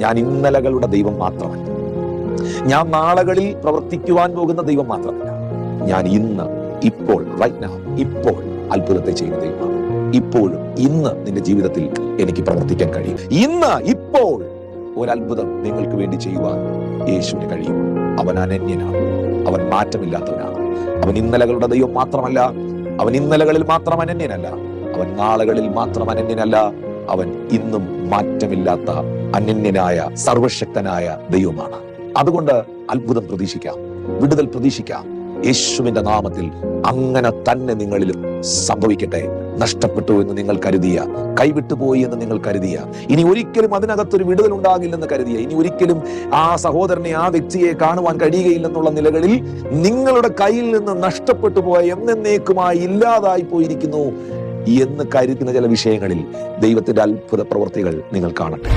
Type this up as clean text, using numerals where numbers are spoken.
ഞാൻ ഇന്നലകളുടെ ദൈവം മാത്രമല്ല, ഞാൻ നാളുകളിൽ പ്രവർത്തിക്കുവാൻ പോകുന്ന ദൈവം മാത്രമല്ല, ഞാൻ ഇന്ന്, ഇപ്പോൾ, റൈറ്റ് നൗ, ഇപ്പോൾ അത്ഭുതത്തെ ചെയ്യുന്ന ദൈവമാണ്. ഇപ്പോഴും ഇന്ന് നിന്റെ ജീവിതത്തിൽ എനിക്ക് പ്രവർത്തിക്കാൻ കഴിയും. ഇന്ന് ഇപ്പോൾ ഒരത്ഭുതം നിങ്ങൾക്ക് വേണ്ടി ചെയ്യുവാൻ യേശുവിന് കഴിയും. അവൻ അനന്യനാണ്, അവൻ മാറ്റമില്ലാത്തവനാണ്. അവൻ ഇന്നലകളുടെ ദൈവം മാത്രമല്ല, അവൻ ഇന്നലകളിൽ മാത്രം അനന്യനല്ല, അവൻ നാളുകളിൽ മാത്രം അനന്യനല്ല, അവൻ ഇന്നും മാറ്റമില്ലാത്ത അനന്യനായ സർവശക്തനായ ദൈവമാണ്. അതുകൊണ്ട് അത്ഭുതം പ്രതീക്ഷിക്കാം, വിടുതൽ പ്രതീക്ഷിക്കാം. യേശുവിന്റെ നാമത്തിൽ അങ്ങനെ തന്നെ നിങ്ങളിലും സംഭവിക്കട്ടെ. നഷ്ടപ്പെട്ടു എന്ന് നിങ്ങൾ കരുതിയ, കൈവിട്ടുപോയി എന്ന് നിങ്ങൾ കരുതിയ, ഇനി ഒരിക്കലും അതിനകത്തൊരു വിടുതൽ ഉണ്ടാകില്ലെന്ന് കരുതിയ, ഇനി ഒരിക്കലും ആ സഹോദരനെ, ആ വ്യക്തിയെ കാണുവാൻ കഴിയുകയില്ലെന്നുള്ള നിലകളിൽ നിങ്ങളുടെ കയ്യിൽ നിന്ന് നഷ്ടപ്പെട്ടു പോയ, എന്നേക്കുമായി ഇല്ലാതായി പോയിരിക്കുന്നു എന്ന് കരുതുന്ന ചില വിഷയങ്ങളിൽ ദൈവത്തിന്റെ അത്ഭുത പ്രവൃത്തികൾ നിങ്ങൾ കാണട്ടെ.